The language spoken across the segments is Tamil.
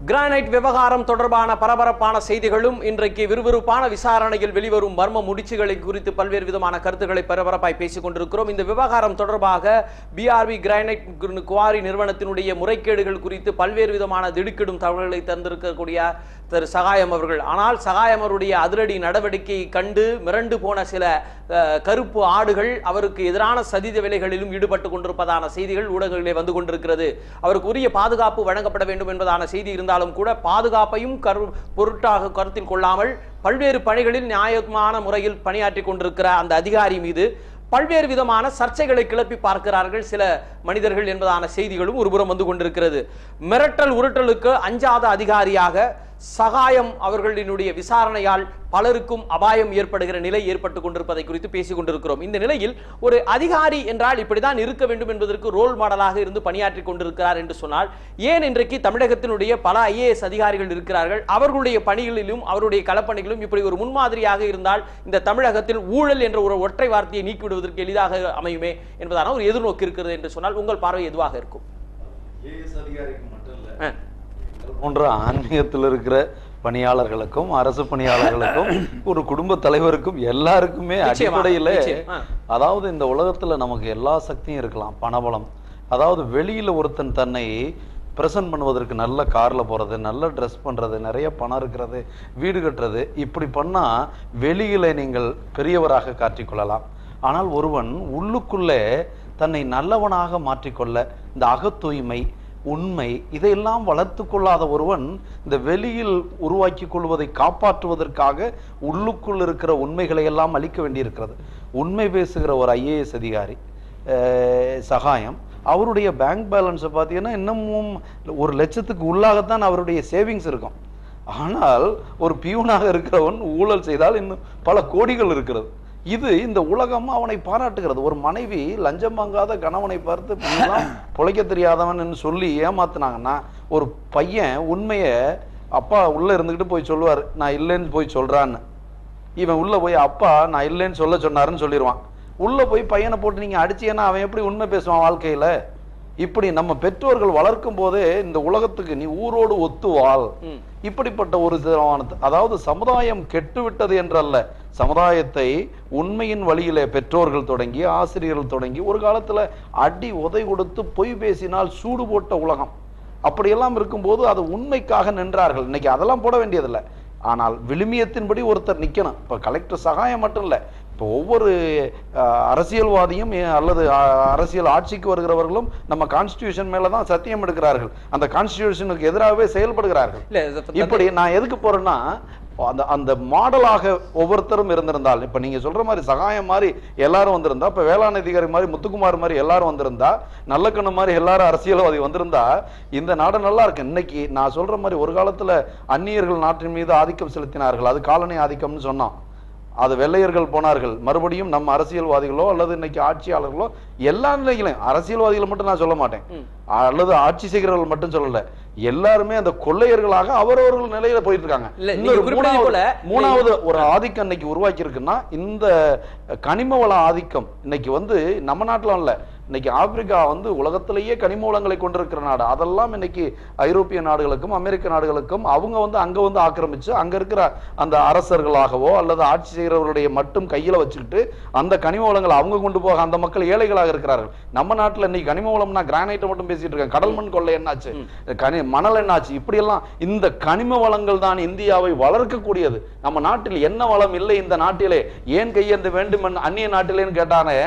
கிரானைட் விவகாரம் தொடர்பான பரபரப்பான செய்திகளும் இன்றைக்கு விறுவிறுப்பான விசாரணையில் வெளிவரும் மர்ம முடிச்சுகளை குறித்து பல்வேறு விதமான கருத்துக்களை பரபரப்பாய் பேசிக் கொண்டிருக்கிறோம். இந்த விவகாரம் தொடர்பாக பிஆர்பி கிரானைட் குவாரி நிறுவனத்தினுடைய முறைகேடுகள் குறித்து பல்வேறு விதமான திடுக்கிடும் தகவல்களை தந்திருக்கக்கூடிய திரு சகாயம் அவர்கள். ஆனால் சகாயம் அவருடைய அதிரடி நடவடிக்கையை கண்டு மிரண்டு போன சில கருப்பு ஆடுகள் அவருக்கு எதிரான சதித வேலைகளிலும் ஈடுபட்டு கொண்டிருப்பதான செய்திகள் ஊடகங்களிலே வந்து கொண்டிருக்கிறது. அவருக்கு உரிய பாதுகாப்பு வழங்கப்பட வேண்டும் என்பதான செய்தி இருந்தாலும் கூட பாதுகாப்பையும் பொருட்டாக கருத்தில் கொள்ளாமல் பல்வேறு பணிகளில் நியாயமான முறையில் பணியாற்றி கொண்டிருக்கிற அந்த அதிகாரி மீது பல்வேறு விதமான சர்ச்சைகளை கிளப்பி பார்க்கிறார்கள் சில மனிதர்கள் என்பதான செய்திகளும் ஒருபுறம் வந்து கொண்டிருக்கிறது. மிரட்டல் உருட்டலுக்கு அஞ்சாத அதிகாரியாக சகாயம் அவர்களினுடைய விசாரணையால் பலருக்கும் அபாயம் ஏற்படுகிற நிலை ஏற்பட்டுக் கொண்டிருப்பதை குறித்து பேசிக் கொண்டிருக்கிறோம். இந்த நிலையில் ஒரு அதிகாரி என்றால் இப்படிதான் இருக்க வேண்டும் என்பதற்கு ரோல் மாடலாக இருந்து பணியாற்றி கொண்டிருக்கிறார் என்று சொன்னால் ஏன் இன்றைக்கு தமிழகத்தினுடைய பல ஐஏஎஸ் அதிகாரிகள் இருக்கிறார்கள், அவர்களுடைய பணிகளிலும் அவருடைய களப்பணிகளும் இப்படி ஒரு முன்மாதிரியாக இருந்தால் இந்த தமிழகத்தில் ஊழல் என்ற ஒரு ஒற்றை வார்த்தையை நீக்கிவிடுவதற்கு எளிதாக அமையுமே என்பதான ஒரு எதிர்நோக்கு இருக்கிறது என்று சொன்னால் உங்கள் பார்வை எதுவாக இருக்கும்? போன்ற ஆன்மீகத்தில் இருக்கிற பணியாளர்களுக்கும் அரசு பணியாளர்களுக்கும் ஒரு குடும்ப தலைவருக்கும் எல்லாருக்குமே அடிப்படையில அதாவது இந்த உலகத்துல நமக்கு எல்லா சக்தியும் இருக்கலாம், பணபலம். அதாவது வெளியில ஒருத்தன் தன்னை பிரசன்ட் பண்ணுவதற்கு நல்ல கார்ல போறது, நல்ல ட்ரெஸ் பண்றது, நிறைய பணம் இருக்கிறது, வீடு கட்டுறது, இப்படி பண்ணா வெளியில நீங்கள் பெரியவராக காட்டிக்கொள்ளலாம். ஆனால் ஒருவன் உள்ளுக்குள்ளே தன்னை நல்லவனாக மாற்றிக்கொள்ள இந்த அகத்தூய்மை, உண்மை இதையெல்லாம் வளர்த்து கொள்ளாத ஒருவன் இந்த வெளியில் உருவாக்கி கொள்வதை காப்பாற்றுவதற்காக உள்ளுக்குள் இருக்கிற உண்மைகளை எல்லாம் அளிக்க வேண்டியிருக்கிறது. உண்மை பேசுகிற ஒரு ஐஏஎஸ் அதிகாரி சகாயம், அவருடைய பேங்க் பேலன்ஸை பார்த்தீங்கன்னா இன்னமும் 1,00,000க்கு உள்ளாகத்தான் அவருடைய சேவிங்ஸ் இருக்கும். ஆனால் ஒரு பியூனாக இருக்கிறவன் ஊழல் செய்தால் இன்னும் பல கோடிகள் இருக்கிறது. இது இந்த உலகம் அவனை பாராட்டுகிறது. ஒரு மனைவி லஞ்சம் வாங்காத கணவனை பார்த்து பொழைக்க தெரியாதவன் சொல்லி ஏமாத்தினாங்கன்னா ஒரு பையன் உண்மையை அப்பா உள்ள இருந்துகிட்டு போய் சொல்லுவார், நான் இல்லைன்னு போய் சொல்றான்னு. இவன் உள்ள போய் அப்பா நான் இல்லைன்னு சொல்ல சொன்னாருன்னு சொல்லிடுவான். உள்ள போய் பையனை போட்டு நீங்க அடிச்சீங்கன்னா அவன் எப்படி உண்மை பேசுவான் வாழ்க்கையில? இப்படி நம்ம பெற்றோர்கள் வளர்க்கும் போதே இந்த உலகத்துக்கு நீ ஊரோடு ஒத்துவாள், இப்படிப்பட்ட ஒரு அதாவது சமுதாயம் கெட்டுவிட்டது என்றல்ல, சமுதாயத்தை உண்மையின் வழியிலே பெற்றோர்கள் தொடங்கி ஆசிரியர்கள் தொடங்கி ஒரு காலத்துல அடி உதை கொடுத்து பொய் பேசினால் சூடு போட்ட உலகம். அப்படியெல்லாம் இருக்கும்போது அது உண்மைக்காக நின்றார்கள். இன்னைக்கு அதெல்லாம் போட வேண்டியதில்லை. ஆனால் விழுமியத்தின்படி ஒருத்தர் நிக்கணும். இப்ப கலெக்டர் சகாயம் மட்டும் இல்லை, இப்போ ஒவ்வொரு அரசியல்வாதியும் அல்லது அரசியல் ஆட்சிக்கு வருகிறவர்களும் நம்ம கான்ஸ்டிடியூஷன் மேலதான் சத்தியம் எடுக்கிறார்கள், அந்த கான்ஸ்டிடியூஷனுக்கு எதிராகவே செயல்படுகிறார்கள். இப்படி நான் எதுக்கு போறேன்னா அந்த அந்த மாடலாக ஒவ்வொருத்தரும் இருந்திருந்தால், இப்ப நீங்க சொல்ற மாதிரி சகாயம் மாதிரி எல்லாரும் வந்திருந்தா, இப்ப வேளாண் அதிகாரி மாதிரி முத்துக்குமார் மாதிரி எல்லாரும் வந்திருந்தா, நல்லக்கண்ணு மாதிரி எல்லாரும் அரசியல்வாதி வந்திருந்தா இந்த நாடு நல்லா இருக்கு. இன்னைக்கு நான் சொல்ற மாதிரி ஒரு காலத்துல அந்நியர்கள் நாட்டின் மீது ஆதிக்கம் செலுத்தினார்கள், அது காலனி ஆதிக்கம்னு சொன்னோம். அது வெள்ளையர்கள் போனார்கள், மறுபடியும் நம்ம அரசியல்வாதிகளோ அல்லது இன்னைக்கு ஆட்சியாளர்களோ எல்லா நிலைகளையும், அரசியல்வாதிகளை மட்டும் நான் சொல்ல மாட்டேன் அல்லது ஆட்சி செய்கிறவர்கள் மட்டும் சொல்லல, எல்லாருமே அந்த கொள்ளையர்களாக அவரவர்கள் நிலையில போயிட்டு இருக்காங்க. மூணாவது ஒரு ஆதிக்கம் இன்னைக்கு உருவாக்கி இருக்குன்னா இந்த கனிம வள ஆதிக்கம். இன்னைக்கு நம்ம நாட்டுல இல்ல, இன்னைக்கு ஆப்பிரிக்கா உலகத்திலேயே கனிம வளங்களை கொண்டிருக்கிற நாடு. அதெல்லாம் இன்னைக்கு ஐரோப்பிய நாடுகளுக்கும் அமெரிக்க நாடுகளுக்கும் அவங்க அங்க ஆக்கிரமிச்சு அங்க இருக்கிற அந்த அரசர்களாகவோ அல்லது ஆட்சி செய்கிறவர்களுடைய மட்டும் கையில வச்சுக்கிட்டு அந்த கனிம வளங்களை அவங்க கொண்டு போக அந்த மக்கள் ஏழைகளாக இருக்கிறார்கள். நம்ம நாட்டுல இன்னைக்கு கனிம வளம்னா கிரானைட்டை மட்டும் பேசிட்டு இருக்காங்க, கடல் மண் கொள்ளை என்னாச்சு, மணல் என்னாச்சு, இப்படி எல்லாம் இந்த கனிம வளங்கள் தான் இந்தியாவை வளர்க்கக்கூடியது. நம்ம நாட்டில் என்ன வளம் இல்லை இந்த நாட்டிலே, ஏன் கையேந்த வேண்டும் அந்நிய நாட்டிலேன்னு கேட்டானே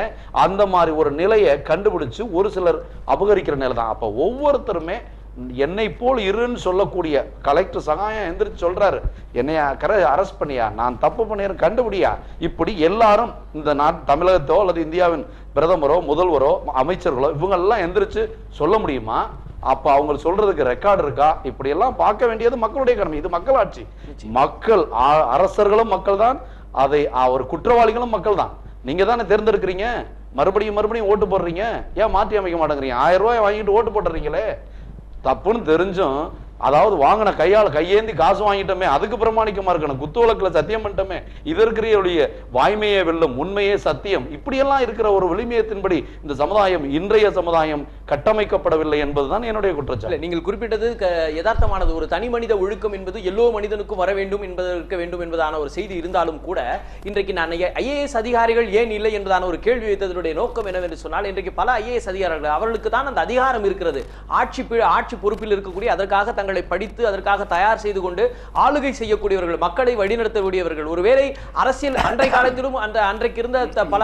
அந்த மாதிரி ஒரு நிலையை கண்டுபிடிச்சு ஒரு சிலர் அபகரிக்கிற நிலை தான். அப்ப ஒவ்வொருத்தருமே என்னை போல் இருன்னு சொல்லக்கூடிய கலெக்டர் சகாயம் எந்திரிச்சு சொல்றாரு, என்னைய அரெஸ்ட் பண்ணியா, நான் தப்பு பண்ணிய கண்டுபிடியா, இப்படி எல்லாரும் இந்த தமிழகத்தோ அல்லது இந்தியாவின் பிரதமரோ முதல்வரோ அமைச்சர்களோ இவங்க எல்லாம் எந்திரிச்சு சொல்ல முடியுமா? அப்ப அவங்க சொல்றதுக்கு ரெக்கார்டு இருக்கா? இப்படி எல்லாம் பார்க்க வேண்டியது மக்களுடைய கடமை. இது மக்களாட்சி. மக்கள் அரசர்களும் மக்கள் தான், அதை ஒரு குற்றவாளிகளும் மக்கள் தான். நீங்க தானே தேர்ந்தெடுக்கிறீங்க, மறுபடியும் ஓட்டு போடுறீங்க, ஏன் மாற்றி அமைக்க மாட்டேங்கிறீங்க? 1000 ரூபாய் வாங்கிட்டு ஓட்டு போடுறீங்களே, தப்புன்னு தெரிஞ்சும் அதாவது வாங்கின கையேந்தி காசு வாங்கிட்டோமே அதுக்கு பிரமாணிக்கமா இருக்கணும், குத்து வழக்குல சத்தியம் பண்ணிட்டோமே, இதற்குரிய வாய்மையே வெல்லும், உண்மையே சத்தியம், இப்படியெல்லாம் இருக்கிற ஒரு விளிமியத்தின்படி இந்த சமுதாயம், இன்றைய சமுதாயம் கட்டமைக்கப்படவில்லை என்பதுதான் என்னுடைய குற்றச்சாட்டு. நீங்கள் குறிப்பிட்டது யதார்த்தமானது. ஒரு தனி மனித ஒழுக்கம் என்பது எல்லோ மனிதனுக்கும் வர வேண்டும் என்பதான ஒரு செய்தி இருந்தாலும் கூட இன்றைக்கு நான் ஐஏஎஸ் அதிகாரிகள் ஏன் இல்லை என்பதான ஒரு கேள்வி வைத்ததனுடைய நோக்கம் என்னவென்று சொன்னால், இன்றைக்கு பல ஐஏஎஸ் அதிகாரிகள் அவர்களுக்கு தான் அந்த அதிகாரம் இருக்கிறது. ஆட்சி பொறுப்பில் இருக்கக்கூடிய, அதற்காக தங்களை படித்து அதற்காக தயார் செய்து கொண்டு ஆளுகை செய்யக்கூடியவர்கள், மக்களை வழிநடத்தக்கூடியவர்கள். ஒருவேளை அரசியல் அன்றைய காலத்திலும் அன்றைக்கு இருந்த பல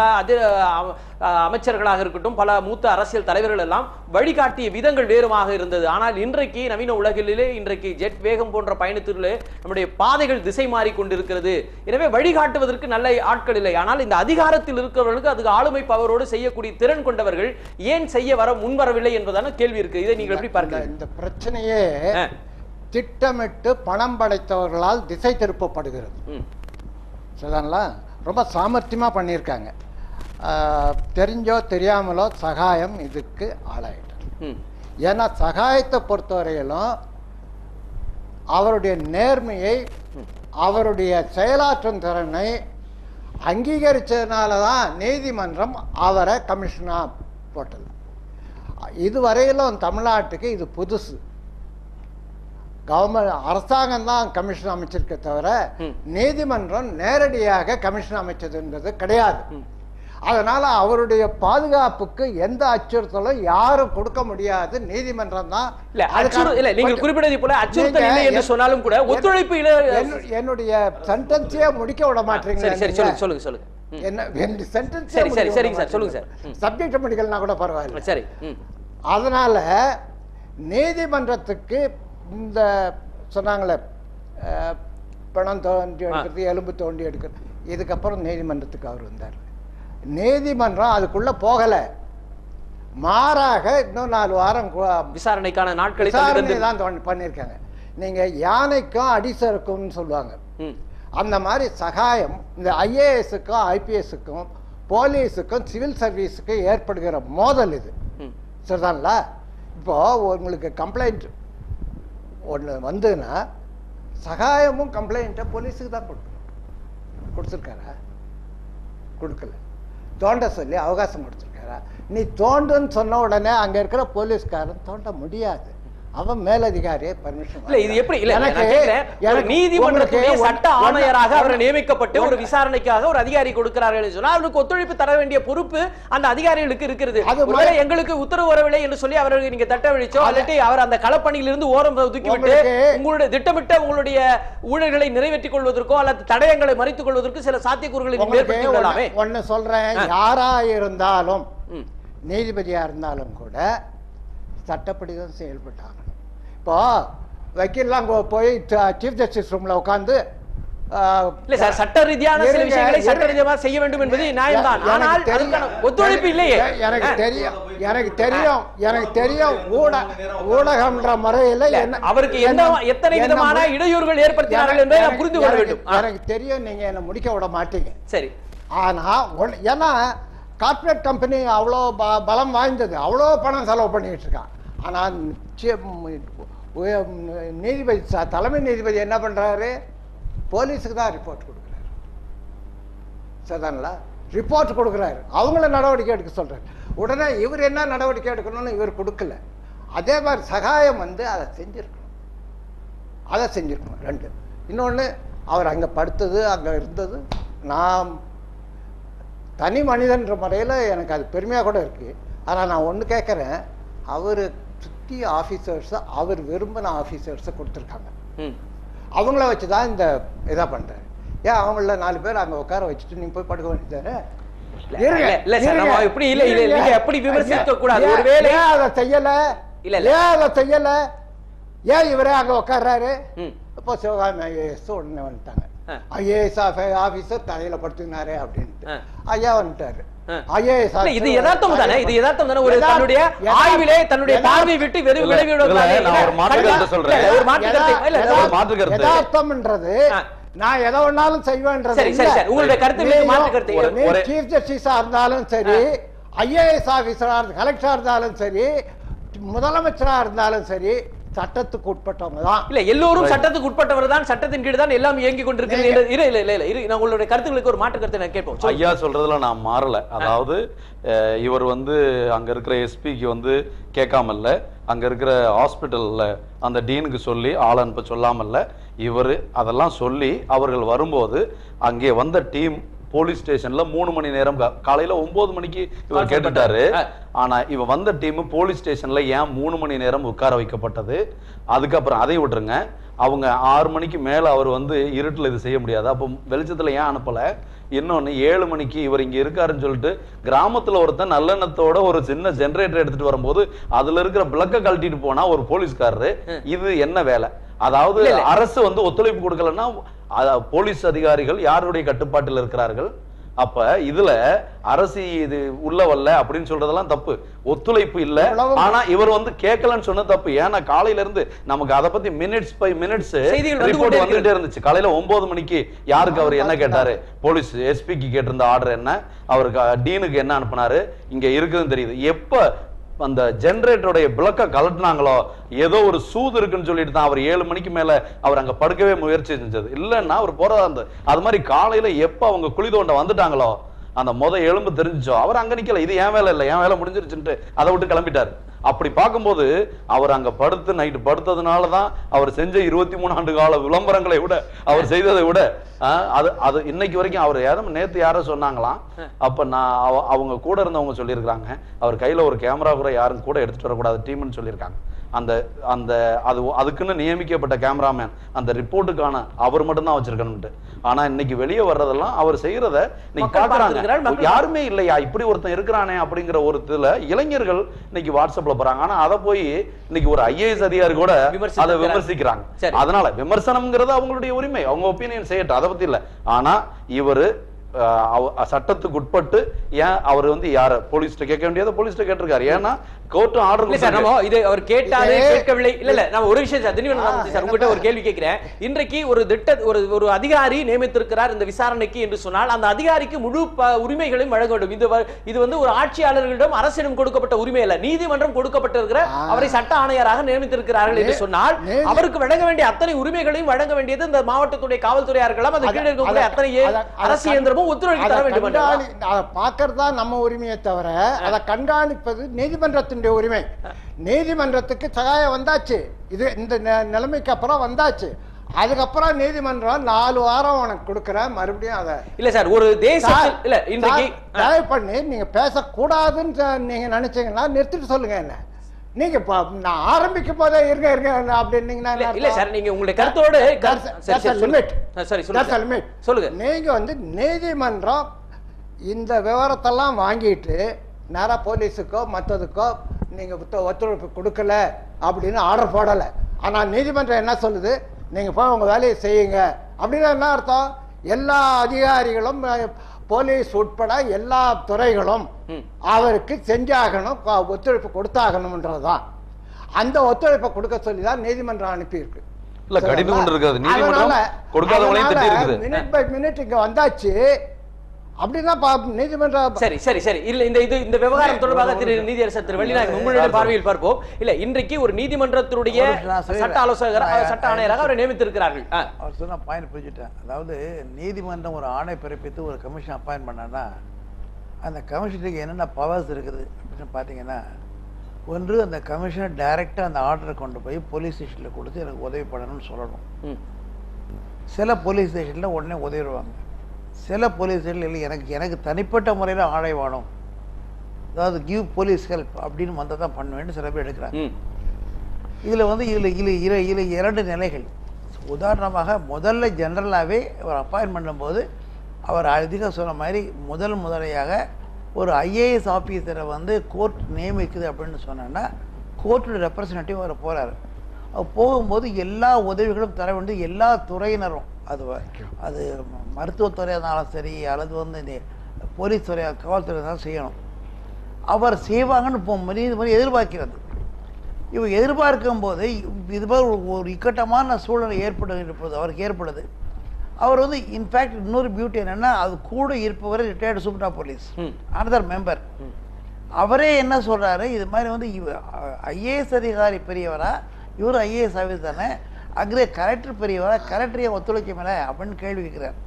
அமைச்சர்களாக இருக்கட்டும், பல மூத்த அரசியல் தலைவர்கள் எல்லாம் வழிகாட்டிய விதங்கள் வேறுமாக இருந்தது. ஆனால் இன்றைக்கு நவீன உலகிலே இன்றைக்கு ஜெட் வேகம் போன்ற பயணத்திலே நம்முடைய பாதைகள் திசை மாறிக்கொண்டிருக்கிறது. எனவே வழிகாட்டுவதற்கு நல்ல ஆட்கள் இல்லை. ஆனால் இந்த அதிகாரத்தில் இருக்கிறவர்களுக்கு அதுக்கு ஆளுமை பவரோடு செய்யக்கூடிய திறன் கொண்டவர்கள் ஏன் செய்ய முன்வரவில்லை என்பதான கேள்வி இருக்கு. இதை நீங்கள் எப்படி பார்க்கிறீங்க? இந்த பிரச்சனையே திட்டமிட்டு பணம் படைத்தவர்களால் திசை திருப்பப்படுகிறது. சரிங்களா? ரொம்ப சாமர்த்தியமா பண்ணியிருக்காங்க. தெரிஞ்சோ தெரியாமலோ சகாயம் இதுக்கு ஆளாயிட்டார். ஏன்னா சகாயத்தை பொறுத்தவரையிலும் அவருடைய நேர்மையை, அவருடைய செயலாற்றும் திறனை அங்கீகரிச்சதுனால தான் நீதிமன்றம் அவரை கமிஷனா போட்டது. இதுவரையிலும் தமிழ்நாட்டுக்கு இது புதுசு. கவர்மெண்ட் அரசாங்கம் தான் கமிஷன் அமைச்சிருக்க தவிர நீதிமன்றம் நேரடியாக கமிஷன் அமைச்சதுன்றது கிடையாது. அதனால அவருடைய பாதுகாப்புக்கு எந்த அச்சுறுத்தலும் யாரும் கொடுக்க முடியாது, நீதிமன்றம் தான். நீங்கள் குறிப்பிட்டதை போல அச்சுறுத்தல் இல்லை என்று சொன்னாலும் கூட ஒத்துழைப்பு இல்லை. என்னுடைய சென்டென்ஸே முடிக்க விட மாட்டீங்க. சொல்லுங்க. என்ன சென்டென்ஸ்? சரிங்க சார், சொல்லுங்க சார். சப்ஜெக்ட் மெடிக்கல்னா கூட பரவாயில்ல. சரி. அதனால நீதிமன்றத்துக்கு இந்த சொன்னாங்களே பணம் தோண்டி எடுக்கிறது, எலும்பு தோண்டி எடுக்கிறது, இதுக்கப்புறம் நீதிமன்றத்துக்கு அவர் வந்தார். நீதிமன்றம் அதுக்குள்ள போகல, மாறாக இன்னும் 4 வாரம் விசாரணைக்கான நாட்களை தான் பண்ணியிருக்காங்க. நீங்க யானைக்கும் அடிசருக்கும் சொல்லுவாங்க, அந்த மாதிரி சகாயம் இந்த ஐஏஎஸ்க்கும் ஐபிஎஸ்க்கும் போலீஸுக்கும் சிவில் சர்வீஸுக்கும் ஏற்படுகிற மோதல் இது. சரிதான்ல? இப்போ உங்களுக்கு கம்ப்ளைண்ட் ஒன்று வந்ததுன்னா சகாயமும் கம்ப்ளைண்ட்டை போலீஸுக்கு தான் கொடுத்துருக்காரா? கொடுக்கல. தோண்ட சொல்லி அவகாசம் கொடுத்துருக்காரா? நீ தோண்டுன்னு சொன்ன உடனே அங்க இருக்கிற போலீஸ்காரன் தோண்ட முடியாது, அவன் மேலதிகாரியே பர்மிஷன். இல்ல இது எப்படி இல்ல நீதிமன்றத்துடைய சட்ட ஆணையராக அவர் நியமிக்கப்பட்டு ஒரு விசாரணைக்காக ஒரு அதிகாரி கொடுக்கிறார்கள் சொன்னா அவருக்கு ஒத்துழைப்பு தர வேண்டிய பொறுப்பு அந்த அதிகாரிகளுக்கு இருக்கிறது. ஒருவேளை எங்களுக்கு உத்தரவு வரவில்லை என்று சொல்லி அவர்களுக்கு நீங்க தட்டவழிச்சோ அல்லது அவர் அந்த களப்பணியிலிருந்து ஓரம் ஒதுக்கிவிட்டு உங்களுடைய திட்டமிட்ட உங்களுடைய ஊழல்களை நிறைவேற்றிக் கொள்வதற்கோ அல்லது தடயங்களை மறைத்துக் கொள்வதற்கு சில சாத்தியக்கூறுகளை நீங்க ஏற்படுத்திக் கொள்ளலாமே. ஒன்னு சொல்றேன், யாரா இருந்தாலும் நீதிபதியா இருந்தாலும் கூட சட்டப்படி தான் செயல்பட்டாங்க. இப்போ வக்கீல்லாம் போய் சீஃப் ஜஸ்டிஸ் ரூம்ல உட்கார்ந்து இல்ல சார், சட்ட ரீதியான சில விஷயங்களை சட்ட ரீதியாக செய்ய வேண்டும் என்பது நியாயம்தான். ஆனால் ஒத்துழைப்பு இல்லையே. எனக்கு தெரியும் ஊடகம்ன்ற முறையில் அவருக்கு எத்தனை விதமான இடையூறுகள் ஏற்படுத்தினார்கள் என்பதை நான் புரிந்து கொள்ள வேண்டும். எனக்கு தெரியும், நீங்க என்ன முடிக்க விட மாட்டீங்க. சரி. ஆனா ஏன்னா கார்பரேட் கம்பெனி அவ்வளோ பலம் வாய்ந்தது, அவ்வளோ பணம் செலவு பண்ணிட்டு இருக்கான். ஆனால் நீதிபதி தலைமை நீதிபதி என்ன பண்றாரு? போலீஸுக்கு தான் ரிப்போர்ட் கொடுக்குறாரு. சரிதாங்களா? ரிப்போர்ட் கொடுக்குறாரு, அவங்கள நடவடிக்கை எடுக்க சொல்றாரு. உடனே இவர் என்ன நடவடிக்கை எடுக்கணும்னு இவர் கொடுக்கல. அதே மாதிரி சகாயம் அதை செஞ்சிருக்கணும். 2. இன்னொன்று, அவர் அங்கே படுத்தது, அங்கே இருந்தது, நான் தனி மனிதன்ற முறையில் எனக்கு அது பெருமையாக கூட இருக்குது. ஆனால் நான் ஒன்று கேட்குறேன், அவர் சுற்றி ஆஃபீஸர்ஸை அவர் விரும்பின ஆஃபீஸர்ஸை கொடுத்துருக்காங்க. அவங்கள வச்சு தான் இந்த இதாக பண்ணுறாரு. ஏன் அவங்கள 4 பேர் அங்கே உட்கார வச்சுட்டு நீங்கள் போய் படுக்க வேண்டியதானே? ஏன் இவரே அங்கே உட்கார்றாரு? இப்போ சிவகாமி ஐஏஎஸ் உடனே வந்துட்டாங்க. ஐஏஎஸ் ஆபீசர் தலையில படுத்துனாரே அப்படின்ட்டு ஐயா வந்துட்டாரு. இது யதார்த்தம் தானே? இது யதார்த்தம் தானே? ஒரு தன்னுடைய ஆய்விலே தன்னுடைய பார்வை விட்டு யதார்த்தம்ன்றது நான் எதை வேணாலும் செய்வேன்றது. உங்களுடைய கருத்து சீஃப் ஜஸ்டிஸா இருந்தாலும் சரி, ஐஏஎஸ் ஆபீசரா கலெக்டரா இருந்தாலும் சரி, முதலமைச்சரா இருந்தாலும் சரி, சட்டத்துக்கு உட்பட்டவங்க தான். இல்ல எல்லோரும் சட்டத்துக்கு உட்பட்டவர் தான், சட்டத்தின் கீழ் தான் எல்லாம் இயங்கி கொண்டிருக்கிறது. நான் உங்களுடைய கருத்துக்களுக்கு ஒரு மாற்று கருத்தை நான் கேட்போம். ஐயா சொல்றதுல நான் மாறல. அதாவது இவர் வந்து அங்க இருக்கிற எஸ்பிக்கு வந்து கேட்காமல்ல, அங்க இருக்கிற ஹாஸ்பிட்டல்ல அந்த டீனுக்கு சொல்லி ஆள் அனுப்ப சொல்லாமல்ல, இவர் அதெல்லாம் சொல்லி அவர்கள் வரும்போது அங்கே வந்த டீம் போலீஸ் ஸ்டேஷன்ல 3 மணி நேரம் காலையில 9 மணிக்கு இவர் கேட்டுட்டாரு. ஆனா இவ வந்த டீம் போலீஸ் ஸ்டேஷன்ல ஏன் 3 மணி நேரம் உட்கார வைக்கப்பட்டது? அதுக்கப்புறம் அதை விட்டுருங்க, அவங்க 6 மணிக்கு மேல அவர் வந்து இருட்டுல இது செய்ய முடியாது, அப்போ வெளிச்சத்துல ஏன் அனுப்பல? இன்னொன்னு 7 மணிக்கு இவர் இங்க இருக்காருன்னு சொல்லிட்டு கிராமத்துல ஒருத்தன் நல்லெண்ணத்தோட ஒரு சின்ன ஜெனரேட்டர் எடுத்துட்டு வரும்போது அதுல இருக்கிற பிளக்க கழட்டிட்டு போனா ஒரு போலீஸ்காரரு, இது என்ன வேலை? அதாவது அரசு வந்து ஒத்துழைப்பு கொடுக்கலன்னா போலீஸ் அதிகாரிகள் யாருடைய கட்டுப்பாட்டில் இருக்கிறார்கள்? அப்ப இதுல அரசு இது உள்ள வரல அப்படின்னு சொல்றதெல்லாம் தப்பு, ஒத்துழைப்பு இல்ல. ஆனா இவர் வந்து கேட்கலன்னு சொன்ன தப்பு. ஏன்னா காலையில இருந்து நமக்கு அதை பத்தி மினிட்ஸ் பை மினிட்ஸ் ரிப்போர்ட் வந்துட்டே இருந்துச்சு. காலையில 9 மணிக்கு யாருக்கு அவர் என்ன கேட்டாரு, போலீஸ் எஸ்பிக்கு கேட்டிருந்த ஆர்டர் என்ன, அவருக்கு டீனுக்கு என்ன அனுப்புனாரு, இங்க இருக்குதுன்னு தெரியுது. எப்ப அந்த ஜெனரேட்டருடைய பிளக்க கலட்டினாங்களோ ஏதோ ஒரு சூது இருக்குன்னு சொல்லிட்டு தான் அவர் 7 மணிக்கு மேல அவர் அங்க படுக்கவே முயற்சி செஞ்சது. இல்லைன்னா அவர் போறதா இருந்தது. அது மாதிரி காலையில எப்ப அவங்க குழி தோண்ட வந்துட்டாங்களோ அந்த எலும்பு தெரிஞ்சிச்சோ அவர் அங்க நிக்கல, இது என் வேலை இல்லை, என் வேலை முடிஞ்சிருச்சுட்டு அதை விட்டு கிளம்பிட்டாரு. அப்படி பார்க்கும்போது அவர் அங்க படுத்து நைட்டு படுத்ததுனாலதான் அவர் செஞ்ச 23 ஆண்டு கால விளம்பரங்களை விட அவர் செய்ததை விட அது இன்னைக்கு வரைக்கும் அவர் யாரும் நேத்து யாரோ சொன்னாங்களாம், அப்ப நான் அவங்க கூட இருந்தவங்க சொல்லியிருக்காங்க அவர் கையில ஒரு கேமரா கூட யாரும் கூட எடுத்துட்டு வரக்கூடாது டீம்னு சொல்லியிருக்காங்க. அந்த அந்த அதுக்குன்னு நியமிக்கப்பட்ட கேமராமேன் அந்த ரிப்போர்ட்டுக்கான அவர் மட்டும்தான் வச்சிருக்கணும்ட்டு. ஆனா இன்னைக்கு வெளியே வர்றதெல்லாம் அவர் செய்யறத இன்னைக்கு பாக்குறாங்க, யாருமே இல்லையா இப்படி ஒருத்தன் இருக்கிறானே அப்படிங்கிற ஒரு இதுல இளைஞர்கள் இன்னைக்கு வாட்ஸ்அப்ல போறாங்க. ஆனா அதை போய் இன்னைக்கு ஒரு IAS அதிகாரி கூட அதை விமர்சிக்கிறாங்க. அதனால விமர்சனம்ங்கிறது அவங்களுடைய உரிமை, அவங்க ஒப்பீனியன் செய்யட்டும், அதை பத்தி இல்ல. ஆனா இவரு சட்டத்துக்கு உட்பட்டு ஏன் அவர் வந்து யார போலீஸ்ட கேட்க வேண்டியதை போலீஸ்ட கேட்டிருக்காரு. ஏன்னா கோர்ட் ஆர்டர் இல்ல சார், நம்ம இது அவர் கேட்டாரு கேட்கவில்லை. இல்ல நான் ஒரு விஷயம் சார் திடீர்னு சார் உங்ககிட்ட ஒரு கேள்வி கேட்கிறேன். இன்றைக்கு ஒரு அதிகாரி நியமித்திருக்கிறார் இந்த விசாரணைக்கு என்று சொன்னால் அந்த அதிகாரிக்கு முழு உரிமைகளையும் வழங்க வேண்டும். இது வந்து ஒரு ஆட்சியாளர்களிடம் அரசிடம் கொடுக்கப்பட்ட உரிமை அல்ல, நீதிமன்றம் கொடுக்கப்பட்டிருக்கிற அவரை சட்ட ஆணையராக நியமித்திருக்கிறார்கள் என்று சொன்னால் அவருக்கு வழங்க வேண்டிய அத்தனை உரிமைகளையும் வழங்க வேண்டியது இந்த மாவட்டத்துடைய காவல்துறையா இருக்கலாம், அந்த கீழே இருக்கக்கூடிய அத்தனை அரசு இயந்திரமும் ஒத்துழைப்பு தர வேண்டும். பார்க்கறதா நம்ம உரிமையை தவிர அதை கண்காணிப்பது நீதிமன்றத்தின் உரிமை. நீதிமன்றத்துக்கு சகாயம் வந்தாச்சு, இது இந்த நிலைமைக்கு அப்புறம் வந்தாச்சு. அதுக்கப்புறம் நீதிமன்றம் 4 வாரம் உனக்கு கொடுக்குறேன் மறுபடியும் அதை இல்ல சார் ஒரு தேசத்தில் இல்ல இன்றைக்கு தயவு பண்ணி நீங்க பேசக்கூடாதுன்னு நீங்க நினைச்சீங்கன்னா நிறுத்திட்டு சொல்லுங்க. என்ன நீங்க நான் ஆரம்பிக்கும் போதே இருங்க அப்படின்னீங்கன்னா இல்ல சார் நீங்க உங்களுடைய கருத்தோடு சொல்லுங்க. நீங்க வந்து நீதிமன்றம் இந்த விவரத்தெல்லாம் வாங்கிட்டு நேரா போலீஸுக்கோ மற்றதுக்கோ நீங்க ஒத்துழைப்பு கொடுக்கல அப்படின்னு ஆர்டர் போடலை. ஆனா நீதிமன்றம் என்ன சொல்லுது, நீங்க போய் உங்க வேலையை செய்யுங்க அப்படின்னு. என்ன அர்த்தம், எல்லா அதிகாரிகளும் போலீஸ் உட்பட எல்லா துறைகளும் அவருக்கு செஞ்சாகணும், ஒத்துழைப்பு கொடுத்தாகணும்ன்றதுதான். அந்த ஒத்துழைப்பை கொடுக்க சொல்லி தான் நீதிமன்றம் அனுப்பியிருக்கு. மினிட் பை மினிட் இங்க வந்தாச்சு அப்படின்னா நீதிமன்றம் சரி சரி சரி இல்ல இந்த விவகாரம் தொடர்பாக நீதியரசர் திரு வெள்ளிநாயகம் உங்களுடைய பார்வையில் பார்ப்போம். இல்ல இன்றைக்கு ஒரு நீதிமன்றத்தினுடைய சட்ட ஆலோசகர் சட்ட ஆணையராக அவரை நியமித்திருக்கிறார்கள். அவர் சொன்ன பாயிண்ட் புரிஞ்சுட்டேன். அதாவது நீதிமன்றம் ஒரு ஆணை பிறப்பித்து ஒரு கமிஷன் அப்பாயின்ட் பண்ணான்னா அந்த கமிஷனுக்கு என்னென்ன பவர்ஸ் இருக்குது அப்படின்னு பார்த்தீங்கன்னா, ஒன்று அந்த கமிஷனர் டைரெக்டாக அந்த ஆர்டரை கொண்டு போய் போலீஸ் ஸ்டேஷனில் கொடுத்து எனக்கு உதவி பண்ணணும்னு சொல்லணும். சில போலீஸ் ஸ்டேஷனில் உடனே உதவிடுவாங்க, சில போலீஸ் ஸ்டேஷனில் இல்லை எனக்கு தனிப்பட்ட முறையில் ஆணை வேணும், அதாவது கிவ் போலீஸ் ஹெல்ப் அப்படின்னு வந்தால் தான் பண்ணுவேன்னு சில பேர் எடுக்கிறாங்க. இதில் வந்து இதில் 2 நிலைகள். உதாரணமாக முதல்ல ஜென்ரலாகவே அவர் அப்பாயின்ட் பண்ணும்போது அவர் அதிகம் சொன்ன மாதிரி முதலையாக ஒரு IAS ஆஃபீஸரை வந்து கோர்ட் நியமிக்குது அப்படின்னு சொன்னோன்னா கோர்ட்டோட ரெப்ரசன்டேட்டிவ் அவர் போகிறாரு. அவர் போகும்போது எல்லா உதவிகளும் தர வேண்டியது எல்லா துறையினரும், அது மருத்துவத்துறையாக இருந்தாலும் சரி அல்லது வந்து போலீஸ் துறையாக காவல்துறை இருந்தாலும் செய்யணும். அவர் செய்வாங்கன்னு நீதிமன்றம் எதிர்பார்க்கிறது. இவர் எதிர்பார்க்கும் போது இது மாதிரி ஒரு இக்கட்டமான சூழ்நிலை ஏற்படுகிறது, அவருக்கு ஏற்படுது. அவர் வந்து இன்ஃபேக்ட் இன்னொரு பியூட்டி என்னென்னா, அது கூட இருப்பவர் retired super of police another member. அவரே என்ன சொல்கிறாரு, இது மாதிரி வந்து IAS அதிகாரி பெரியவரா இவர் ஐஏஎஸ் ஆஃபீஸ் தானே, அங்கே கலெக்டர் பெரியவரா, கலெக்டரையே ஒத்துழைக்க மேலே அப்படின்னு கேள்வி கேட்குறாரு.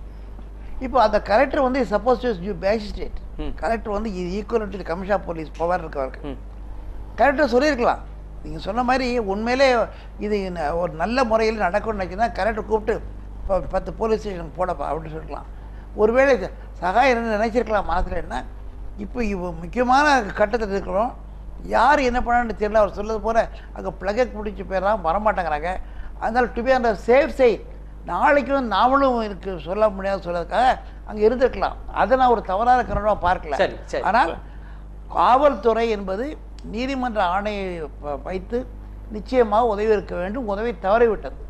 இப்போ அந்த கலெக்டர் வந்து சப்போஸ் மேஜிஸ்ட்ரேட், கலெக்டர் வந்து equal to commission of police power இருக்கவருக்கு கலெக்டர் சொல்லியிருக்கலாம். நீங்கள் சொன்ன மாதிரி உண்மையிலே இது ஒரு நல்ல முறையில் நடக்கும்னு நினைச்சுன்னா கலெக்டர் கூப்பிட்டு 10 போலீஸ் ஸ்டேஷன் போடப்பா அப்படின்னு சொல்லிக்கலாம். ஒருவேளை சகாயம் நினைச்சிருக்கலாம் மனசில். என்ன இப்போ முக்கியமான கட்டத்தில் இருக்கிறோம், யார் என்ன பண்ணான்னு தெரியல. அவர் சொல்றது போல அங்கே பிளகை பிடிச்சி போயிடலாம், வரமாட்டேங்கிறாங்க. அதனால் டு பி அந்த சேஃப் சைட், நாளைக்கும் நாமளும் இருக்கு சொல்ல முடியாது சொல்றதுக்காக அங்கே இருந்திருக்கலாம். அதை நான் ஒரு தவறான கருணாக பார்க்கல. ஆனால் காவல்துறை என்பது நீதிமன்ற ஆணையை வைத்து நிச்சயமாக உதவி இருக்க வேண்டும். உதவி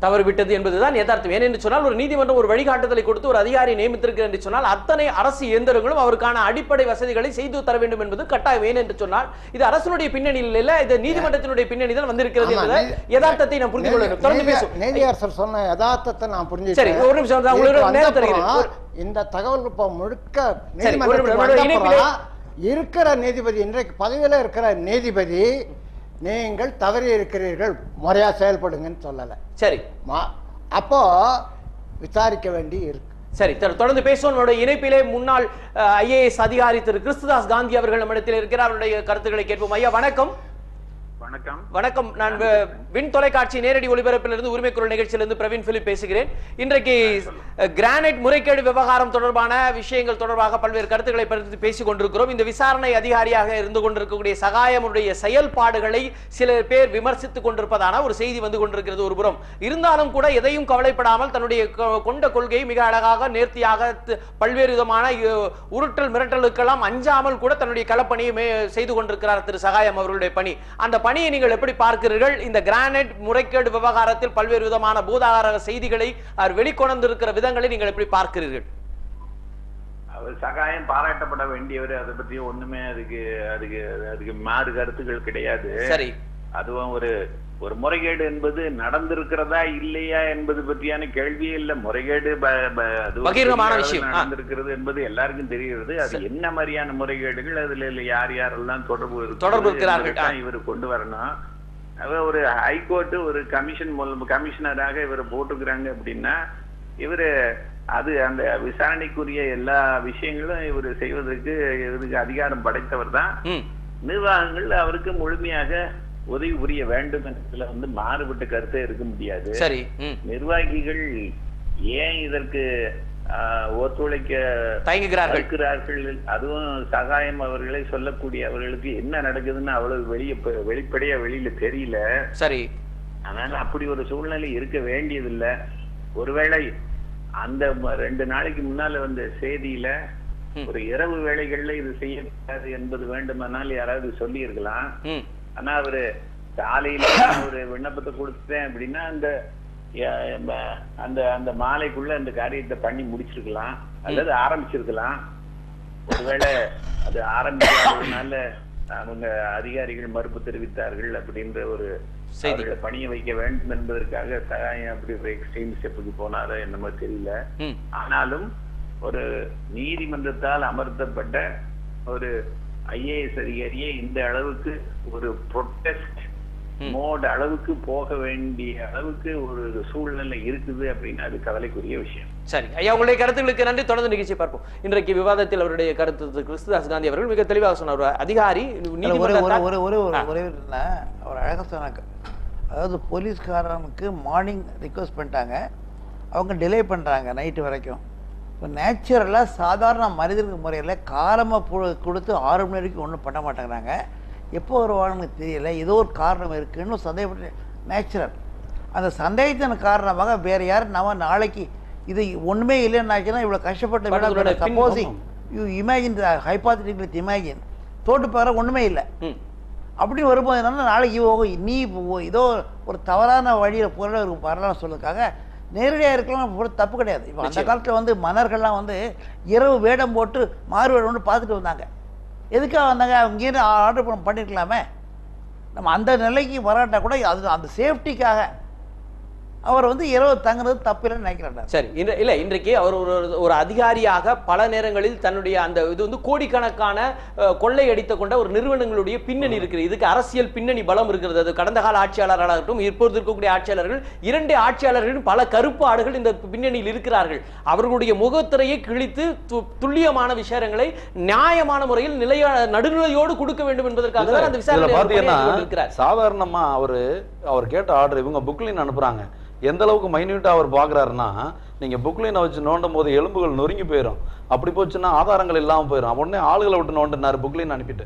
தவறிவிட்டது என்பதுதான் யதார்த்தம். ஏனென்று சொன்னால் ஒரு நீதிமன்றம் ஒரு வழிகாட்டுதலை கொடுத்து ஒரு அதிகாரி நியமித்திருக்கிறது என்று சொன்னால் அத்தனை அரசு இயந்திரங்களும் அவருக்கான அடிப்படை வசதிகளை செய்து தர வேண்டும் என்பது கட்டாயம். ஏனென்று சொன்னால் இது அரசனுடைய பின்னணியில் இல்ல, இது நீதிமன்றத்தினுடைய பின்னணி தான் வந்திருக்கிறது என்ற யதார்த்தத்தை நான் புரிந்து கொள்ள வேண்டும். தொடர்ந்து பேசுவோம். நீதியரசர் சொன்ன யதார்த்தத்தை நான் புரிஞ்சுக்கிறேன். சரி, ஒரு நிமிஷம் தான் உங்களுக்கு நேரம் தருகிறேன். இந்த தகவல் இப்ப முழுக்க நீதிமன்றத்தில் இருக்கிற நீதிபதி, இன்றைக்கு பதவியில இருக்கிற நீதிபதி, நீங்கள் தவறி இருக்கிறீர்கள், முறையா செயல்படுங்கன்னு சொல்லல. சரி, அப்போ விசாரிக்க வேண்டி இருக்கு. சரி, தொடர்ந்து பேசுவோம். நம்முடைய இணைப்பிலே முன்னாள் ஐஏஎஸ் அதிகாரி திரு கிறிஸ்துதாஸ் காந்தி அவர்கள் நம்மிடத்தில் இருக்கிறார். அவருடைய கருத்துக்களை கேட்போம். ஐயா வணக்கம். வணக்கம். வணக்கம். நான் வின் தொலைக்காட்சி நேரடி ஒளிபரப்பிலிருந்து உரிமை குரல் நிகழ்ச்சியிலிருந்து பிரவீன் பிலிப் பேசுகிறேன். இன்றைக்கு கிரானைட் முறைகேடு விவகாரம் தொடர்பான விஷயங்கள் தொடர்பாக பல்வேறு கருத்துக்களை பற்றி பேசிக் கொண்டிருக்கிறோம். இந்த விசாரணை அதிகாரியாக இருந்து கொண்டிருக்கக்கூடிய சகாயமுடைய செயல்பாடுகளை சில பேர் விமர்சித்துக் கொண்டிருப்பதான ஒரு செய்தி வந்து கொண்டிருக்கிறது. ஒரு புறம் இருந்தாலும் கூட எதையும் கவலைப்படாமல் தன்னுடைய கொண்ட கொள்கையை மிக அழகாக நேர்த்தியாக பல்வேறு விதமான உருட்டல் மிரட்டலுக்கெல்லாம் அஞ்சாமல் கூட தன்னுடைய களப்பணியை செய்து கொண்டிருக்கிறார் திரு சகாயம் அவர்களுடைய பணி. அந்த பணியை நீங்கள் எப்படி பார்க்கிறீர்கள்? இந்த கிரானைட் முறைகேடு விவகாரத்தில் பல்வேறு விதமான பூதாகார செய்திகளை அவர் வெளிக்கொண்டிருக்கிற விதங்களை நீங்கள் எப்படி பார்க்கிறீர்கள்? அவர் சகாயம் பாராட்டப்பட வேண்டியவர். அதை பத்தி ஒண்ணுமே அதுக்கு மாறு கருத்துக்கள் கிடையாது. சரி, அதுவும் ஒரு முறைகேடு என்பது நடந்திருக்கிறதா இல்லையா என்பது பற்றியான கேள்வியே இல்ல. முறைகேடு நடந்திருக்கிறது என்பது எல்லாருக்கும் தெரிகிறது. அது என்ன மாதிரியான முறைகேடுகள், அதுல யார் யாரெல்லாம் தொடர்பு இருக்கிறார்கள் இவர் கொண்டு வரணும். ஒரு ஹைகோர்ட் ஒரு கமிஷனராக இவரை போட்டுக்கிறாங்க அப்படின்னா இவரு அந்த விசாரணைக்குரிய எல்லா விஷயங்களும் இவர் செய்வதற்கு இவருக்கு அதிகாரம் படைத்தவர் தான். நிர்வாகங்கள் அவருக்கு முழுமையாக உதவி புரிய வேண்டும் என்றதுல மாறுபட்ட கருத்தே இருக்க முடியாது. சரி, நிர்வாகிகள் ஏன் இதற்கு ஒத்துழைக்க தயங்குகிறார்கள்? அதுவும் சகாயம் அவர்களை சொல்லக்கூடிய அவர்களுக்கு என்ன நடக்குதுன்னு அவ்வளவு வெளிப்படையா வெளியில தெரியல. சரி, அதனால அப்படி ஒரு சூழ்நிலை இருக்க வேண்டியதில்லை. ஒருவேளை அந்த 2 நாளைக்கு முன்னால வந்த செய்தியில ஒரு இரவு வேளைகள்ல இது செய்யக்கூடாது என்பது வேண்டுமானால் யாராவது சொல்லி இருக்கலாம். ஆனா அவரு காலையில ஒரு விண்ணப்பத்தை கொடுத்துட்டேன் அப்படின்னா அந்த மாலைக்குள்ள அந்த காரியத்தை பண்ணி முடிச்சிருக்கலாம் அல்லது ஆரம்பிச்சிருக்கலாம். ஒருவேளை அது ஆரம்பிக்காததுனால அவங்க அதிகாரிகள் மறுப்பு தெரிவித்தார்கள் அப்படின்ற ஒரு பணியை வைக்க வேண்டும் என்பதற்காக சகாயம் அப்படி ஒரு எக்ஸ்ட்ரீம் ஸ்டெப்புக்கு போனாரோ என்னமோ தெரியல. ஆனாலும் ஒரு நீதிமன்றத்தால் அமர்த்தப்பட்ட ஒரு ஐஏஎஸ் அதிகாரியே இந்த அளவுக்கு ஒரு ப்ரொடெஸ்ட் மோட் அளவுக்கு போக வேண்டிய அளவுக்கு ஒரு சூழ்நிலை இருக்குது அப்படின்னா அது கவலைக்குரிய விஷயம். சரி ஐயா, உங்களுடைய கருத்துக்களுக்கு நன்றி. தொடர்ந்து நிகழ்ச்சி பார்ப்போம். இன்றைக்கு விவாதத்தில் அவருடைய கருத்து கிறிஸ்துதாஸ் காந்தி அவர்கள் மிக தெளிவாக சொன்னார். ஒரு அதிகாரி அவர் அழகாக சொன்னாங்க. அதாவது போலீஸ்காரனுக்கு மார்னிங் ரிக்வஸ்ட் பண்ணிட்டாங்க, அவங்க டிலே பண்ணுறாங்க நைட்டு வரைக்கும். இப்போ நேச்சுரலாக சாதாரண மனிதனுக்கு முறையில் காலமாக கொடுத்து 6 மணி வரைக்கும் ஒன்றும் பண்ண மாட்டேங்கிறாங்க. எப்போ வருவான்னு தெரியல, ஏதோ ஒரு காரணம் இருக்குன்னு சந்தேகப்பட்டு நேச்சுரல். அந்த சந்தேகத்தின் காரணமாக வேறு யாரும் நம்ம நாளைக்கு இது ஒன்றுமே இல்லைன்னாச்சுன்னா இவ்வளோ கஷ்டப்பட்டு விட. Supposing you imagine hypothetic with imagine thought பாரு ஒன்றுமே இல்லை அப்படி வரும்போது என்னன்னா நாளைக்கு நீ ஏதோ ஒரு தவறான வழியில் பொருள் வரலாம்னு சொல்றதுக்காக நேரடியாக இருக்கலாம் தப்பு கிடையாது. இப்போ அந்த காலத்தில் மன்னர்கள்லாம் இரவு வேடம் போட்டு மாறு வேடம் பார்த்துட்டு வந்தாங்க. எதுக்காக வந்தாங்க? அங்கேருந்து ஆர்டர் பண்ணிருக்கலாமே. நம்ம அந்த நிலைக்கு வராட்டா கூட அது அந்த சேஃப்டிக்காக அவர் வந்து இரவு தங்குறது தப்பில்லைன்னு நினைக்கிறேன். சரி, இன்றைக்கு அவர் ஒரு அதிகாரியாக பல நேரங்களில் தன்னுடைய அந்த இது வந்து கோடிக்கணக்கான கொள்ளை அடித்து கொண்ட ஒரு நிறுவனங்களுடைய பின்னணி இருக்கிறது. இதுக்கு அரசியல் பின்னணி பலம் இருக்கிறது. அது கடந்த கால ஆட்சியாளர்களாகட்டும் இப்பொழுது இருக்கக்கூடிய ஆட்சியாளர்கள், 2 ஆட்சியாளர்களும் பல கருப்பு ஆடுகள் இந்த பின்னணியில் இருக்கிறார்கள். அவர்களுடைய முகத்திரையை கிழித்து துல்லியமான விஷயங்களை நியாயமான முறையில் நடுநிலையோடு கொடுக்க வேண்டும் என்பதற்காக தான் அந்த விசாரணை. சாதாரணமா அவர் கேட்ட ஆர்டர் இவங்க புக்லின் அனுப்புறாங்க. எந்த அளவுக்கு மைன்யூட்டா அவர் பாக்குறாருன்னா, நீங்க புக்லினை வச்சு நோண்டும் போது எலும்புகள் நொறுங்கி போயிடும். அப்படி போச்சுன்னா ஆதாரங்கள் இல்லாம போயிடும். உடனே ஆளுகளை விட்டு நோண்டினாரு புக்லின் அனுப்பிட்டு.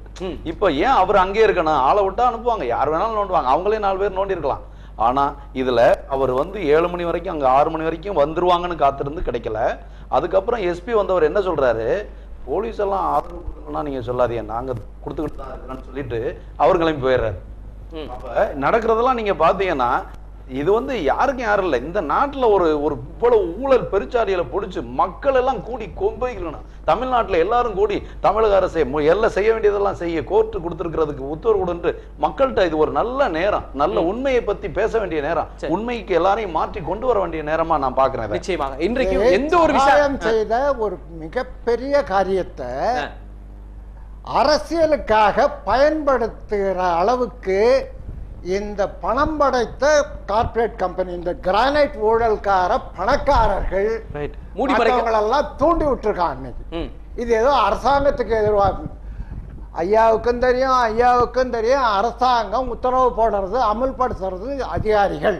இப்ப ஏன் அவர் அங்கே இருக்கணும்? ஆளை விட்டா அனுப்புவாங்க, யார் வேணாலும் நோண்டுவாங்க. அவங்களே 4 பேர் நோண்டி இருக்கலாம். ஆனா இதுல அவர் வந்து 7 மணி வரைக்கும் அங்க 6 மணி வரைக்கும் வந்துருவாங்கன்னு காத்திருந்து கிடைக்கல. அதுக்கப்புறம் எஸ்பி வந்தவர் என்ன சொல்றாரு, போலீஸ் எல்லாம் ஆதரவு கொடுக்கணும்னா நீங்க சொல்லாதீங்க, நாங்க கொடுத்துக்கிட்டு தான் இருக்கிறோம்னு சொல்லிட்டு அவர் கிளம்பி போயிடுறாரு. அப்ப நடக்கிறதெல்லாம் நீங்க பாத்தீங்கன்னா இது வந்து யாருக்கும் யாரும் இல்லை. இந்த நாட்டுல ஒரு இவ்வளவு ஊழல் பெருச்சாரியில பிடிச்சு மக்கள் எல்லாம் கூடி கொம்பைக்கணும். தமிழ்நாட்டுல எல்லாரும் கூடி தமிழக அரசை எல்லாம் செய்ய வேண்டியதெல்லாம் செய்ய கோர்ட்டு கொடுத்திருக்கிறதுக்கு உத்தரவு கொடுத்து மக்கள்கிட்ட இது ஒரு நல்ல நேரம், நல்ல உண்மையை பத்தி பேச வேண்டிய நேரம், உண்மைக்கு எல்லாரையும் மாற்றி கொண்டு வர வேண்டிய நேரமா நான் பாக்குறேன். நிச்சயமாக இன்றைக்கு எந்த ஒரு விஷயம் செய்த ஒரு மிகப்பெரிய காரியத்தை அரசியலுக்காக பயன்படுத்துகிற அளவுக்கு இந்த பணம் படைத்த கார்ப்பரேட் கம்பெனி, இந்த கிரானைட் ஊழல்கார பணக்காரர்கள் எல்லாம் தூண்டி விட்டுருக்காங்க இன்னைக்கு. இது ஏதோ அரசாங்கத்துக்கு எதிர்வாக ஐயாவுக்கும் தெரியும் அரசாங்கம் உத்தரவு போடுறது அமல்படுத்துறது அதிகாரிகள்.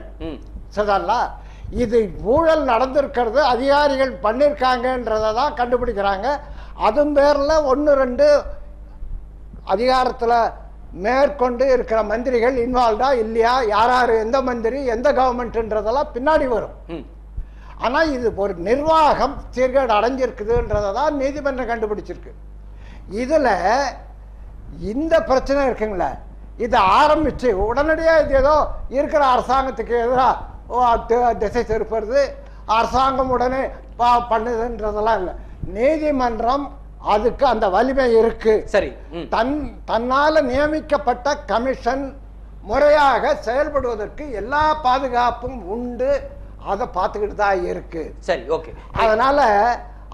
சரிங்களா? இது ஊழல் நடந்திருக்கிறது அதிகாரிகள் பண்ணிருக்காங்கன்றதை தான் கண்டுபிடிக்கிறாங்க. அதுவும் பேர்ல 1-2 அதிகாரத்துல மேற்கொண்டு இருக்கிற மந்திரிகள் இன்வால்வ்டா இல்லையா, யார் எந்த மந்திரி எந்த கவர்மெண்ட்ன்றதெல்லாம் பின்னாடி வரும். ஆனா இது ஒரு நிர்வாகம் சீர்கேடு அடைஞ்சிருக்குதுன்றதை தான் நீதிமன்றம் கண்டுபிடிச்சிருக்கு. இதுல இந்த பிரச்சனை இருக்குங்களே, இதை ஆரம்பிச்சு உடனடியா இது ஏதோ இருக்கிற அரசாங்கத்துக்கு எதிராக திசை திருப்புறது, அரசாங்கம் உடனே பண்ணுதுன்றதெல்லாம் இல்லை. நீதிமன்றம் அதுக்கு அந்த வலிமை இருக்கு. சரி, தன்னால நியமிக்கப்பட்ட கமிஷன் முறையாக செயல்படுவதற்கு எல்லா பாதுகாப்பும் உண்டு. அதை பார்த்துக்கிட்டு தான் இருக்கு. சரி, ஓகே. அதனால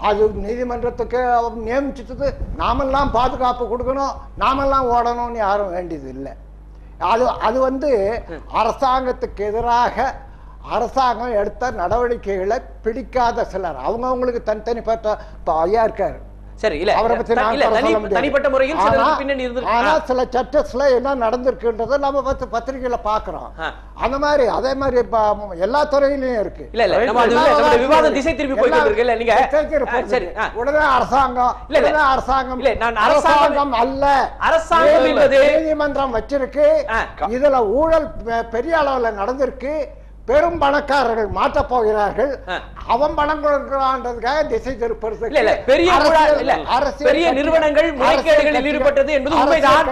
அது நீதிமன்றத்துக்கு நியமிச்சுட்டு நாமெல்லாம் பாதுகாப்பு கொடுக்கணும், நாமெல்லாம் ஓடணும்னு யாரும் வேண்டியது இல்லை. அது வந்து அரசாங்கத்துக்கு எதிராக அரசாங்கம் எடுத்த நடவடிக்கைகளை பிடிக்காத சிலர் அவங்களுக்கு தனிப்பட்ட ஐயா இருக்காரு. சரி, இல்ல அவரை பத்தி தனிப்பட்ட முறையில் ஆனா சில சட்டஸ்ல என்ன நடந்திருக்குன்றதை நம்ம பத்திரிகையில பாக்குறோம். அந்த மாதிரி அதே மாதிரி எல்லா துறையிலயும் இருக்கு. விவாதம் திசை திருப்பி போயிட்டு நீங்க உடனே அரசாங்கம் அல்ல, அரசாங்கம் என்பது நீதிமன்றம் வச்சிருக்கு. இதுல ஊழல் பெரிய அளவுல நடந்திருக்கு. பெரும் பணக்காரர்கள் மாற்ற போகிறார்கள். அவன் பணம் கொடுக்கிறான்றதுக்காக திசை திருப்பது பெரிய நிறுவனங்கள் முறைகேடுகளில் ஈடுபட்டது என்பது உண்மைதான்.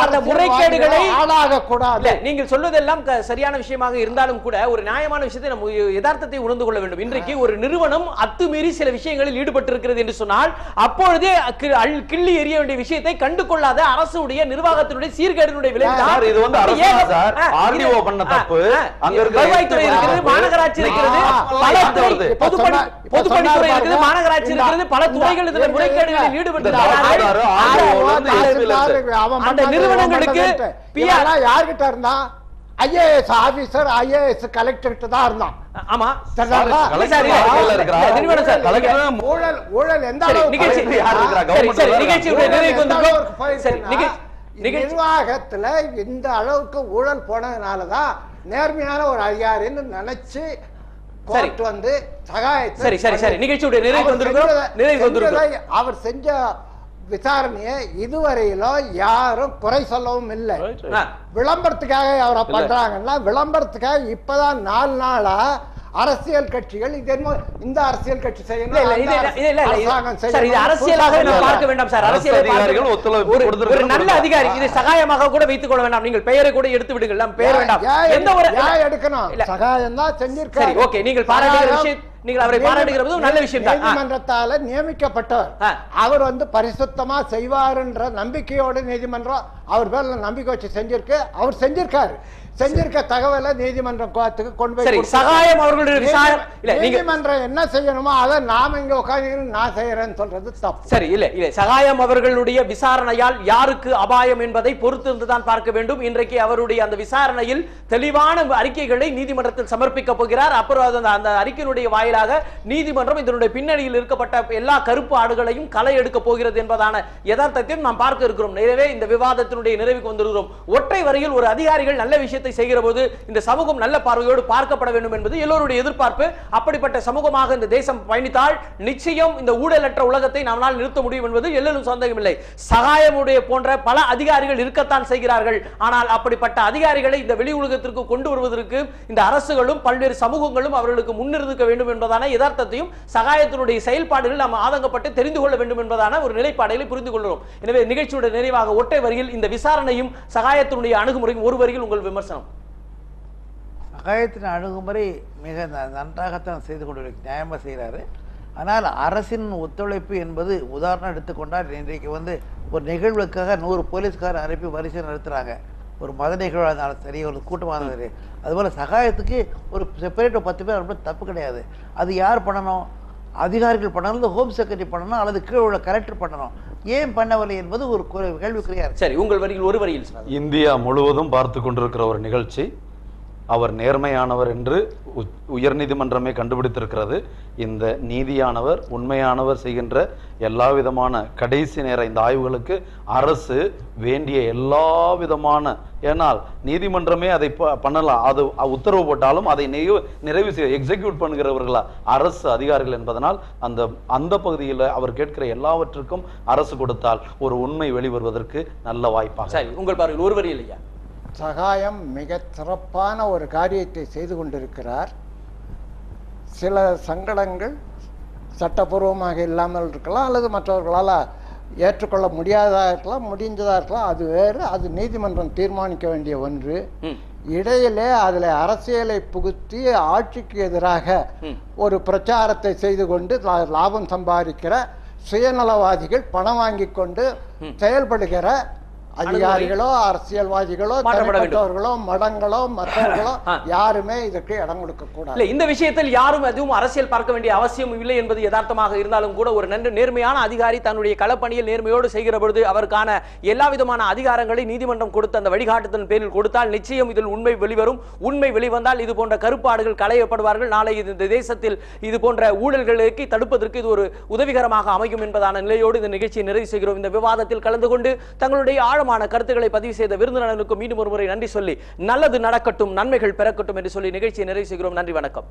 அந்த முறைகேடுகளை ஆளாகக்கூடாது. நீங்கள் சொல்வதெல்லாம் சரியான விஷயமாக இருந்தாலும் கூட ஒரு நியாயமான விஷயத்தை நம்ம யதார்த்தத்தை உணர்ந்து கொள்ள வேண்டும். இன்றைக்கு ஒரு நிறுவனம் அத்துமீறி சில விஷயங்களில் ஈடுபட்டிருக்கிறது என்று சொன்னால் அப்பொழுதே கிள்ளி எறிய வேண்டிய விஷயத்தை கண்டு கொள்ளாத அரசுடைய நிர்வாகத்தினுடைய சீர்கேடினுடைய விளைவுதான். இது வந்து ஆர்டிஓ பண்ண தப்பு. அங்க இருக்க மாநகராட்சி இருக்கிறது, பொதுப்பணித்துறை இருக்கிறது, மாநகராட்சி இருக்கிறது, பல துறைகள் இதுல முறைகேடுகளில் ஈடுபட்டிருக்கிறார்கள். அந்த நிறுவனங்களுக்கு யார்கிட்ட இருந்தா ஐஏஎஸ் ஆபீசர், ஐஏஎஸ் கலெக்டர் தான் இருந்தான். ஆமா, ஊழல் எந்த நிர்வாகத்துல இந்த அளவுக்கு ஊழல் போனதுனாலதான் நேர்மையான ஒரு அதிகாரின்னு நினைச்சு கோர்ட் வந்து அவர் செஞ்ச விசாரணையை இதுவரையிலும் யாரும் குறை சொல்லவும் இல்லை. விளம்பரத்துக்காக அவரை பண்றாங்கன்னா விளம்பரத்துக்காக இப்பதான் 4 நாளா அரசியல் கட்சிகள் இந்த அரசியல் கட்சி செய்யணும், ஒரு நல்ல அதிகாரி இதை சகாயமாக கூட வைத்துக் கொள்ள வேண்டாம். நீங்கள் பெயரை கூட எடுத்து விடுங்கள், பெயர் வேண்டாம். எந்த ஒரு எடுக்கணும், சகாயம் தான் செஞ்சிருக்காரு. ஓகே, நீங்கள் பாராட்டுகிற விஷயம், நீங்கள் அவரை பாராட்டுகிறது நல்ல விஷயம் தான். நீதிமன்றத்தால நியமிக்கப்பட்டவர் அவர் வந்து பரிசுத்தமா செய்வாருன்ற நம்பிக்கையோடு நீதிமன்றம் அவர் பேர்ல நம்பிக்கை வச்சு செஞ்சிருக்கு. அவர் செஞ்சிருக்காரு. செஞ்சிருக்க தகவலை நீதிமன்றத்துக்கு கொண்டு போய் சரி, கொடுத்து- சகாயம் அவர்களுடைய விசாரணை இல்ல நீங்க நீதிமன்றம் என்ன செய்யணுமோ அதை நாம இங்க உட்காந்து நான் செய்யறேன்னு சொல்றது தப்பு. சரி, இல்ல சகாயம் அவர்களுடைய விசாரணையால் யாருக்கு அபாயம் என்பதை பொறுத்திருந்துதான் பார்க்க வேண்டும். இன்றைக்கு அவருடைய அந்த விசாரணையில் தெளிவான அறிக்கைகளை நீதிமன்றத்தில் சமர்ப்பிக்க போகிறார். அப்புறம் அந்த அறிக்கையினுடைய வாயிலாக நீதிமன்றம் இதனுடைய பின்னணியில் இருக்கப்பட்ட எல்லா கருப்பு ஆடுகளையும் களை எடுக்க போகிறது என்பதான யதார்த்தத்தையும் நாம் பார்க்க இருக்கிறோம். எனவே இந்த விவாதத்தினுடைய நிறைவுக்கு வந்திருக்கிறோம். ஒற்றை வரையில் ஒரு அதிகாரிகள் நல்ல விஷயத்தை செய்கிற போது இந்த சமூகம் நல்ல பார்வையோடு பார்க்கப்பட வேண்டும் என்பது எல்லோருடைய எதிர்பார்ப்பு. அப்படிப்பட்ட சமூகமாக இந்த தேசம் பயணித்தால் நிச்சயம் இந்த ஊழலற்ற உலகத்தை நம்மால் நிறுத்த முடியும் என்பது எல்லோரும் சந்தேகமில்லை. சகாயமுடைய போன்ற பல அதிகாரிகள் இருக்கத்தான் செய்கிறார்கள். ஆனால் அப்படிப்பட்ட அதிகாரிகளை இந்த வெளி உலகத்திற்கு கொண்டு வருவதற்கு இந்த அரசுகளும் பல்வேறு சமூகங்களும் அவர்களுக்கு முன்னிறுத்த வேண்டும் என்பதான யதார்த்தத்தையும் சகாயத்தினுடைய செயல்பாடுகள் நாம் ஆதங்கப்பட்டு தெரிந்து கொள்ள வேண்டும் என்பதான ஒரு நிலைப்பாடுகளை புரிந்து கொள்கிறோம். எனவே நிகழ்ச்சியுடைய நிறைவாக ஒற்றை வரியில் இந்த விசாரணையும் சகாயத்தினுடைய அணுகுமுறையும் ஒரு வரியில் உங்கள் விமர்சனம். சகாயத்தின் அணுகுமுறை மிக நன்றாகத்தான் செய்து கொண்டு நியாயமாக செய்கிறாரு. ஆனால் அரசின் ஒத்துழைப்பு என்பது உதாரணம் எடுத்துக்கொண்டால் இன்றைக்கு ஒரு நிகழ்வுக்காக 100 போலீஸ்காரர் அனுப்பி வரிசை நடத்துகிறாங்க. ஒரு மத நிகழ்வாக இருந்தாலும் சரி, ஒரு கூட்டமாக சரி. அதுபோல் சகாயத்துக்கு ஒரு செப்பரேட் 10 பேர் அனுப்ப தப்பு கிடையாது. அது யார் பண்ணணும்? அதிகாரிகள் பண்ணணும், இல்லை ஹோம் செக்ரட்டரி பண்ணணும், அல்லது கீழே உள்ள கலெக்டர் பண்ணணும். ஏன் பண்ணவில்லை என்பது ஒரு கேள்விக்குறியா இருக்கு. சரி, உங்கள் வரியில் ஒரு வரியில். இந்தியா முழுவதும் பார்த்து கொண்டிருக்கிற ஒரு நிகழ்ச்சி. அவர் நேர்மையானவர் என்று உயர்நீதிமன்றமே கண்டுபிடித்திருக்கிறது. இந்த நீதியானவர் உண்மையானவர் செய்கின்ற எல்லா விதமான கடைசி நேர இந்த ஆய்வுகளுக்கு அரசு வேண்டிய எல்லா விதமான, ஏனால் நீதிமன்றமே அதை பண்ணலாம், அது உத்தரவு போட்டாலும் அதை நிறைவு செய்ய எக்ஸிக்யூட் பண்ணுகிறவர்களா அரசு அதிகாரிகள் என்பதனால் அந்த பகுதியில் அவர் கேட்கிற எல்லாவற்றுக்கும் அரசு கொடுத்தால் ஒரு உண்மை வெளிவருவதற்கு நல்ல வாய்ப்பாக. சரி, உங்கள் பார்வையில் ஒரு வரியில் ஐயா. சகாயம் மிக சிறப்பான ஒரு காரியத்தை செய்து கொண்டிருக்கிறார். சில சங்கடங்கள் சட்டப்பூர்வமாக இல்லாமல் இருக்கலாம், அல்லது மற்றவர்களால் ஏற்றுக்கொள்ள முடியாததாக இருக்கலாம், முடிஞ்சதாக இருக்கலாம். அது வேறு, அது நீதிமன்றம் தீர்மானிக்க வேண்டிய ஒன்று. இடையிலே அதில் அரசியலை புகுத்தி ஆட்சிக்கு எதிராக ஒரு பிரச்சாரத்தை செய்து கொண்டு லாபம் சம்பாதிக்கிற சுயநலவாதிகள், பணம் வாங்கி கொண்டு செயல்படுகிற அதிகாரிகளோ அரசியல்வாதிகளோ தனிப்பட்டவர்களோ மடங்களோ மற்றவர்களோ யாருமே இதற்கு இடம் கொடுக்க கூடாது. இந்த விஷயத்தில் யாரும் எதுவும் அரசியல் பார்க்க வேண்டிய அவசியம் இல்லை என்பது யதார்த்தமாக இருந்தாலும் கூட ஒரு நேர்மையான அதிகாரி தன்னுடைய களப்பணியில் நேர்மையோடு செய்கிற பொழுது அவருக்கான எல்லா விதமான அதிகாரங்களை நீதிமன்றம் கொடுத்த அந்த வழிகாட்டுதல் பேரில் கொடுத்தால் நிச்சயம் இதில் உண்மை வெளிவரும். உண்மை வெளிவந்தால் இது போன்ற கருப்பாடுகள் களையப்படுவார்கள். நாளை இந்த தேசத்தில் இது போன்ற ஊழல்களுக்கு தடுப்பதற்கு இது ஒரு உதவிகரமாக அமையும் என்பதான நிலையோடு இந்த நிகழ்ச்சியை நிறைவு செய்கிறோம். இந்த விவாதத்தில் கலந்து கொண்டு தங்களுடைய ஆழமான கருத்துக்களை பதிவு செய்த விருந்தினர்களுக்கு மீண்டும் ஒரு முறை நன்றி சொல்லி நல்லது நடக்கட்டும், நன்மைகள் பெறக்கட்டும் என்று சொல்லி நிகழ்ச்சியை நிறைவு செய்கிறோம். நன்றி, வணக்கம்.